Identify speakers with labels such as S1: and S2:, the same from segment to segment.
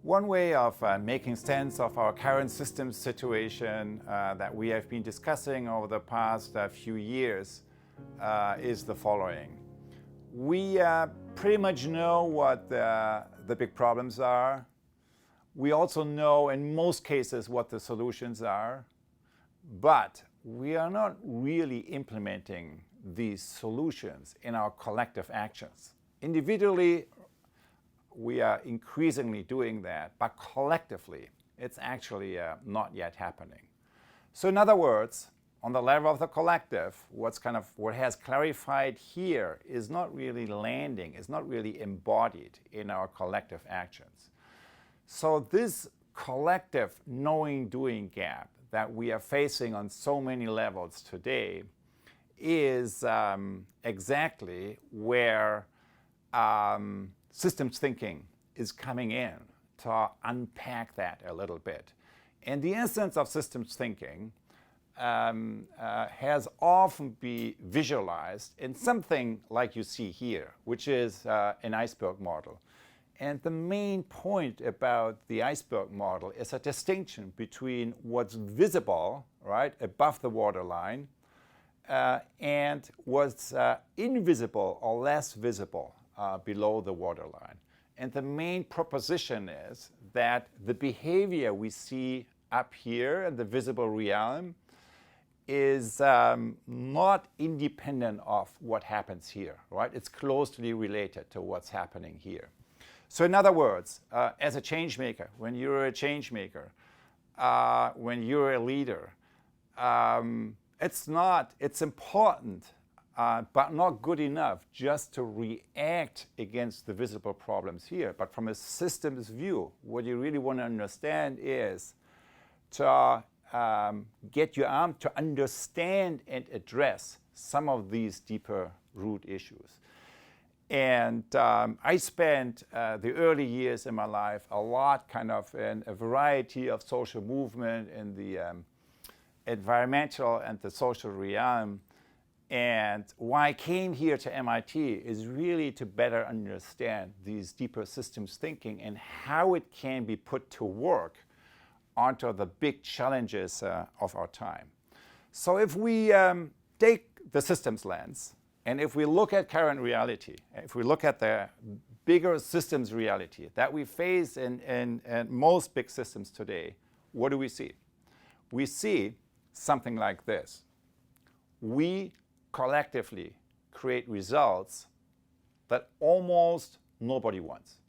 S1: One way of making sense of our current systems situation that we have been discussing over the past few years is the following. We pretty much know what the big problems are. We also know in most cases what the solutions are, but we are not really implementing these solutions in our collective actions. Individually, we are increasingly doing that, but collectively, it's actually not yet happening. So in other words, on the level of the collective, what has clarified here is not really landing, is not really embodied in our collective actions. So this collective knowing-doing gap that we are facing on so many levels today is exactly where systems thinking is coming in to unpack that a little bit. And the essence of systems thinking has often been visualized in something like you see here, which is an iceberg model. And the main point about the iceberg model is a distinction between what's visible, right, above the waterline, and what's invisible or less visible below the waterline. And the main proposition is that the behavior we see up here in the visible realm is not independent of what happens here, right? It's closely related to what's happening here. So in other words, as a change maker, when you're a change maker, when you're a leader, it's important but not good enough just to react against the visible problems here. But from a systems view, what you really want to understand is to get your arm to understand and address some of these deeper root issues. And I spent the early years in my life a lot kind of in a variety of social movement in the environmental and the social realm. And why I came here to MIT is really to better understand these deeper systems thinking and how it can be put to work onto the big challenges of our time. So if we take the systems lens, and if we look at current reality, if we look at the bigger systems reality that we face in most big systems today, what do we see? We see something like this. We collectively create results that almost nobody wants.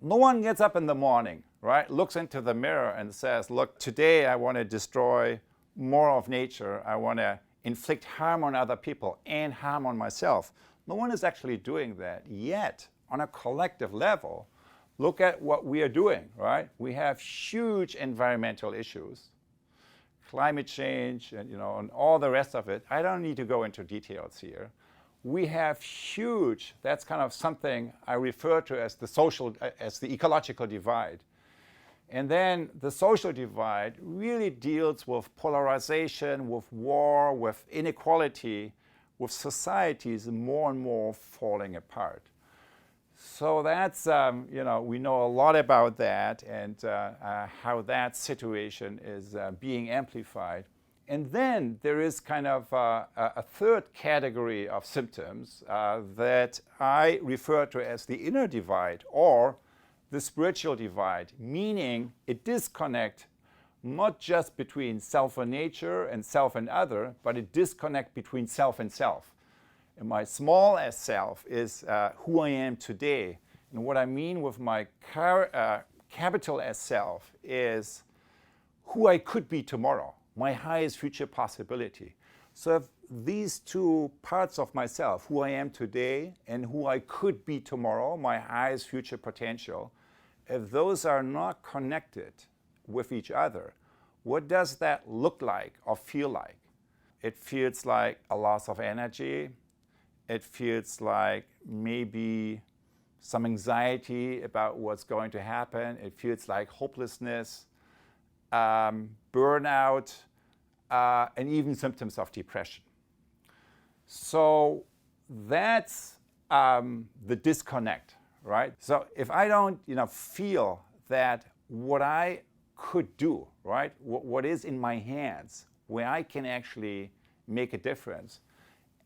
S1: No one gets up in the morning, right, looks into the mirror and says, look, today I want to destroy more of nature. I want to inflict harm on other people and harm on myself. No one is actually doing that yet. On a collective level, look at what we are doing, right? We have huge environmental issues, climate change, and all the rest of it. I don't need to go into details here. We have huge, that's kind of something I refer to as the ecological divide. And then the social divide really deals with polarization, with war, with inequality, with societies more and more falling apart. So that's, we know a lot about that and how that situation is being amplified. And then there is kind of a third category of symptoms that I refer to as the inner divide or the spiritual divide, meaning a disconnect not just between self and nature and self and other, but a disconnect between self and self. And my small s self is who I am today. And what I mean with my capital S self is who I could be tomorrow, my highest future possibility. So if these two parts of myself, who I am today and who I could be tomorrow, my highest future potential, if those are not connected with each other, what does that look like or feel like? It feels like a loss of energy. It feels like maybe some anxiety about what's going to happen. It feels like hopelessness, burnout, and even symptoms of depression. So that's the disconnect, right? So if I don't, feel that what I could do, right, what is in my hands, where I can actually make a difference,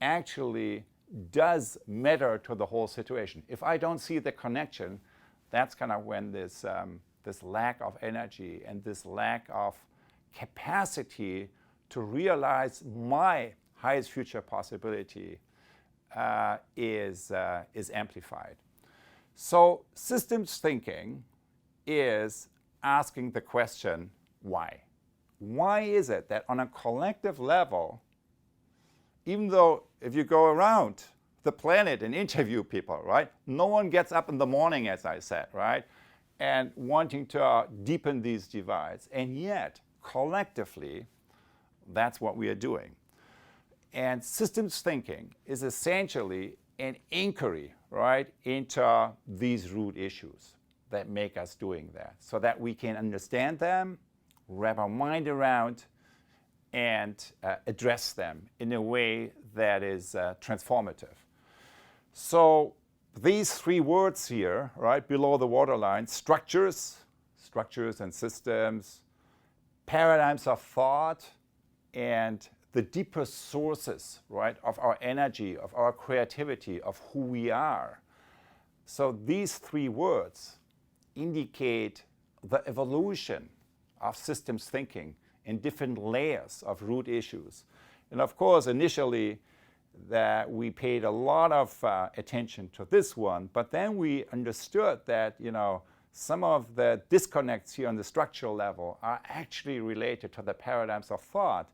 S1: actually does matter to the whole situation. If I don't see the connection, that's kind of when this lack of energy and this lack of capacity to realize my highest future possibility is amplified. So systems thinking is asking the question, why? Why is it that on a collective level, even though if you go around the planet and interview people, right, no one gets up in the morning, as I said, right, and wanting to deepen these divides, and yet collectively, that's what we are doing. And systems thinking is essentially an inquiry, right, into these root issues that make us doing that, so that we can understand them, wrap our mind around, and address them in a way that is transformative. So these three words here, right, below the waterline, structures and systems, paradigms of thought, and the deeper sources, right, of our energy, of our creativity, of who we are. So these three words indicate the evolution of systems thinking in different layers of root issues. And of course, initially, that we paid a lot of attention to this one, but then we understood that, some of the disconnects here on the structural level are actually related to the paradigms of thought.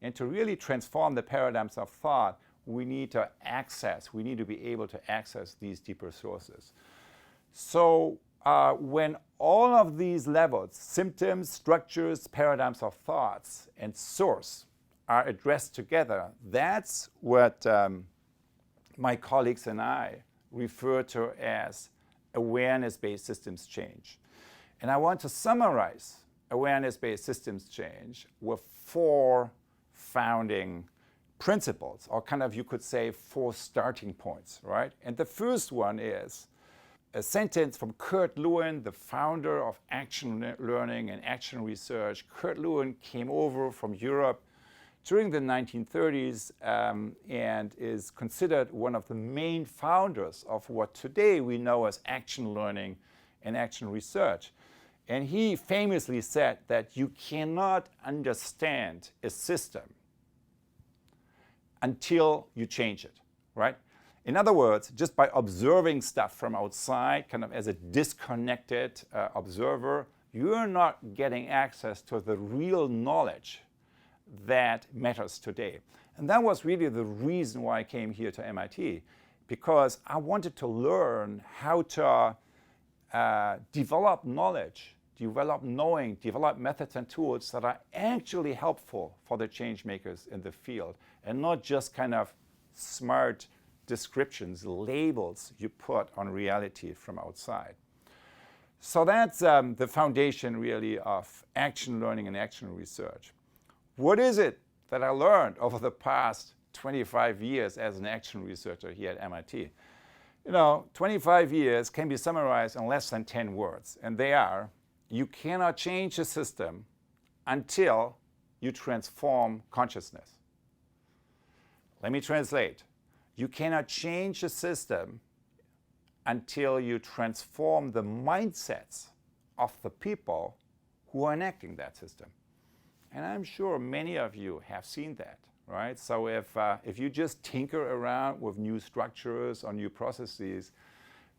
S1: And to really transform the paradigms of thought, we need to be able to access these deeper sources. So when all of these levels, symptoms, structures, paradigms of thoughts, and source are addressed together, that's what my colleagues and I refer to as awareness-based systems change. And I want to summarize awareness-based systems change with four founding principles, or kind of, you could say, four starting points, right? And the first one is a sentence from Kurt Lewin, the founder of action learning and action research. Kurt Lewin came over from Europe during the 1930s and is considered one of the main founders of what today we know as action learning and action research. And he famously said that you cannot understand a system until you change it, right? In other words, just by observing stuff from outside, kind of as a disconnected observer, you're not getting access to the real knowledge that matters today. And that was really the reason why I came here to MIT, because I wanted to learn how to develop knowledge, develop knowing, develop methods and tools that are actually helpful for the change makers in the field, and not just kind of smart descriptions, labels you put on reality from outside. So that's the foundation really of action learning and action research. What is it that I learned over the past 25 years as an action researcher here at MIT? 25 years can be summarized in less than 10 words, and they are: you cannot change a system until you transform consciousness. Let me translate. You cannot change a system until you transform the mindsets of the people who are enacting that system. And I'm sure many of you have seen that, right? So if you just tinker around with new structures or new processes,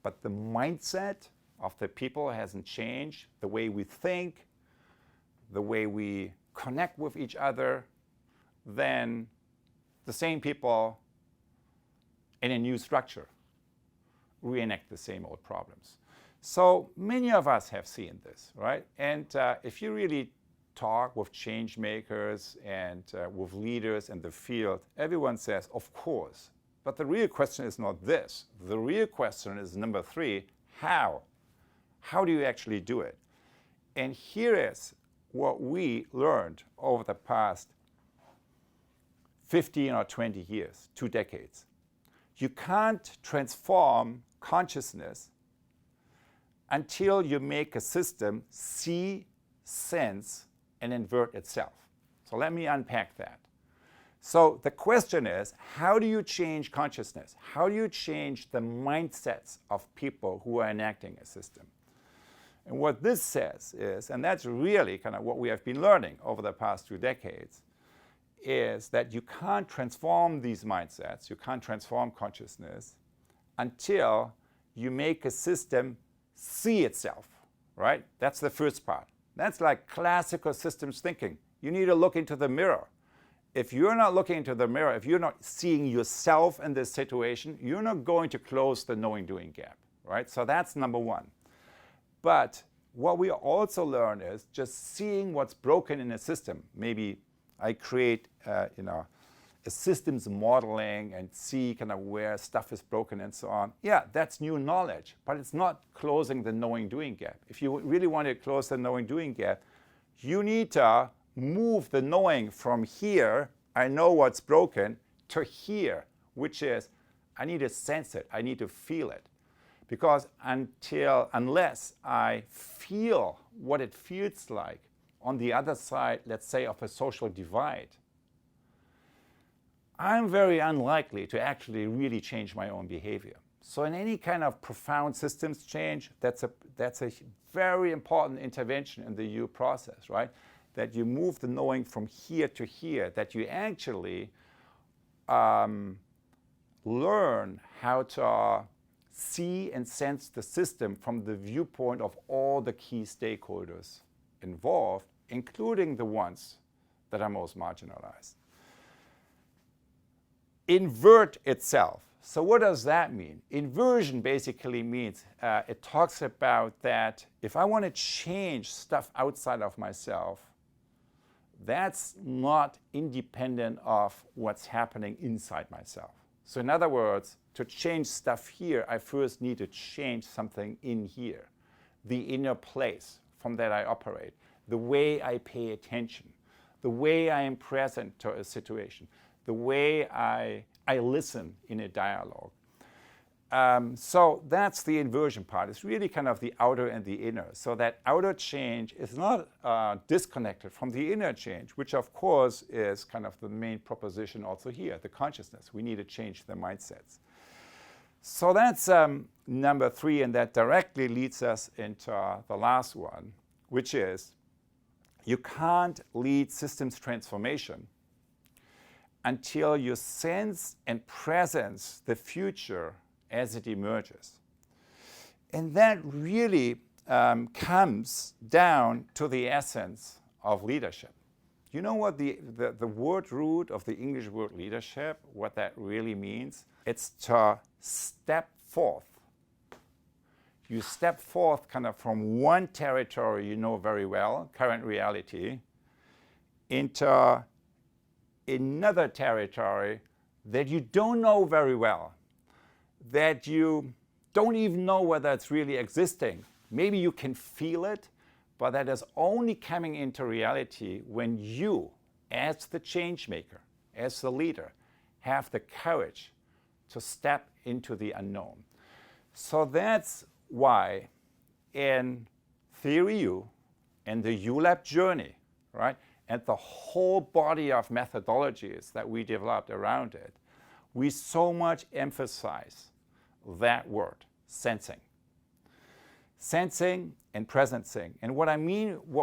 S1: but the mindset of the people hasn't changed, the way we think, the way we connect with each other, then the same people in a new structure reenact the same old problems. So many of us have seen this, right? And if you really talk with change makers and with leaders in the field, everyone says, of course. But the real question is not this. The real question is number 3, how? How do you actually do it? And here is what we learned over the past 15 or 20 years, 2 decades. You can't transform consciousness until you make a system see, sense, and invert itself. So let me unpack that. So the question is, how do you change consciousness? How do you change the mindsets of people who are enacting a system? And what this says is, and that's really kind of what we have been learning over the past 2 decades, is that you can't transform these mindsets, you can't transform consciousness until you make a system see itself, right? That's the first part. That's like classical systems thinking. You need to look into the mirror. If you're not looking into the mirror, if you're not seeing yourself in this situation, you're not going to close the knowing-doing gap, right? So that's number one. But what we also learn is just seeing what's broken in a system. Maybe I create, a systems modeling and see kind of where stuff is broken and so on. Yeah, that's new knowledge, but it's not closing the knowing-doing gap. If you really want to close the knowing-doing gap, you need to move the knowing from here, I know what's broken, to here, which is I need to sense it, I need to feel it. Because unless I feel what it feels like on the other side, let's say, of a social divide, I'm very unlikely to actually really change my own behavior. So in any kind of profound systems change, that's a very important intervention in the U process, right? That you move the knowing from here to here, that you actually learn how to see and sense the system from the viewpoint of all the key stakeholders involved, including the ones that are most marginalized. Invert itself. So what does that mean? Inversion basically means it talks about that if I want to change stuff outside of myself, that's not independent of what's happening inside myself. So in other words, to change stuff here, I first need to change something in here. The inner place from that I operate, the way I pay attention, the way I am present to a situation, the way I listen in a dialogue. So that's the inversion part. It's really kind of the outer and the inner. So that outer change is not disconnected from the inner change, which of course is kind of the main proposition also here, the consciousness. We need to change the mindsets. So that's number 3, and that directly leads us into the last one, which is you can't lead systems transformation until you sense and presence the future as it emerges. And that really comes down to the essence of leadership. You know what the word root of the English word leadership, what that really means? It's to step forth. You step forth kind of from one territory you know very well, current reality, into another territory that you don't know very well, that you don't even know whether it's really existing. Maybe you can feel it, but that is only coming into reality when you, as the change maker, as the leader, have the courage to step into the unknown. So that's why in Theory U and the ULab journey, right, and the whole body of methodologies that we developed around it, we so much emphasize that word, sensing. Sensing and presencing. And what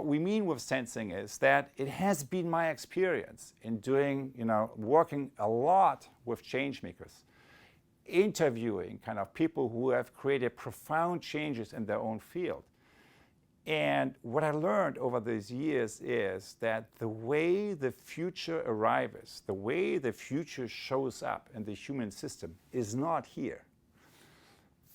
S1: we mean with sensing is that it has been my experience in doing, working a lot with change makers, interviewing kind of people who have created profound changes in their own field. And what I learned over these years is that the way the future arrives, the way the future shows up in the human system is not here.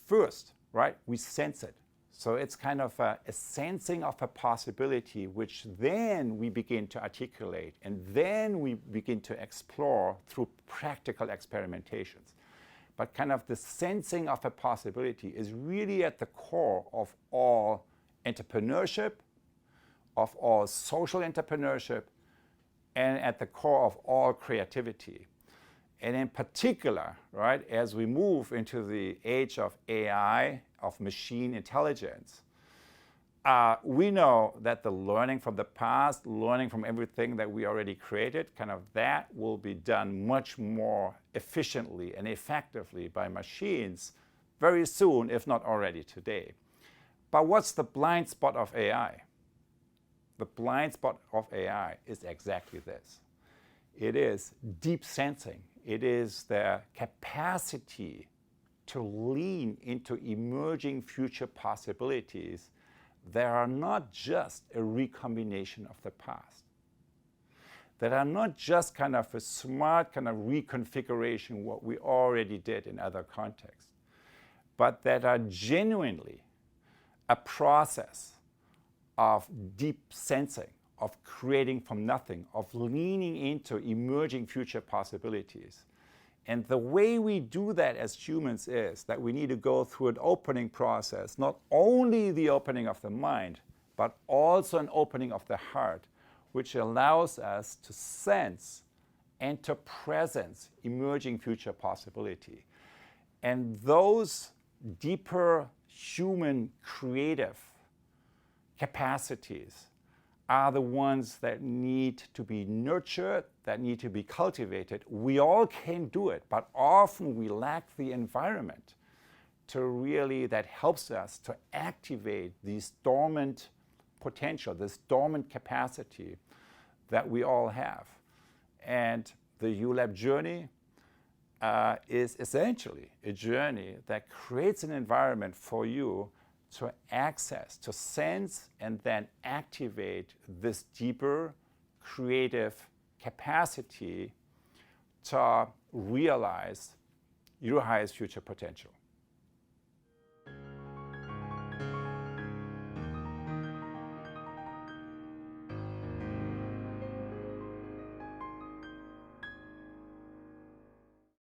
S1: First, right, we sense it. So it's kind of a sensing of a possibility, which then we begin to articulate, and then we begin to explore through practical experimentations. But kind of the sensing of a possibility is really at the core of all entrepreneurship, of all social entrepreneurship, and at the core of all creativity. And in particular, right, as we move into the age of AI, of machine intelligence, we know that the learning from the past, learning from everything that we already created, kind of that will be done much more efficiently and effectively by machines very soon, if not already today. But what's the blind spot of AI? The blind spot of AI is exactly this. It is deep sensing. It is the capacity to lean into emerging future possibilities that are not just a recombination of the past, that are not just kind of a smart kind of reconfiguration what we already did in other contexts, but that are genuinely a process of deep sensing, of creating from nothing, of leaning into emerging future possibilities. And the way we do that as humans is that we need to go through an opening process, not only the opening of the mind, but also an opening of the heart, which allows us to sense and to presence emerging future possibility. And those deeper human creative capacities are the ones that need to be nurtured, that need to be cultivated. We all can do it, but often we lack the environment to really, that helps us to activate these dormant potential, this dormant capacity that we all have. And the ULab journey is essentially a journey that creates an environment for you to access, to sense, and then activate this deeper creative capacity to realize your highest future potential.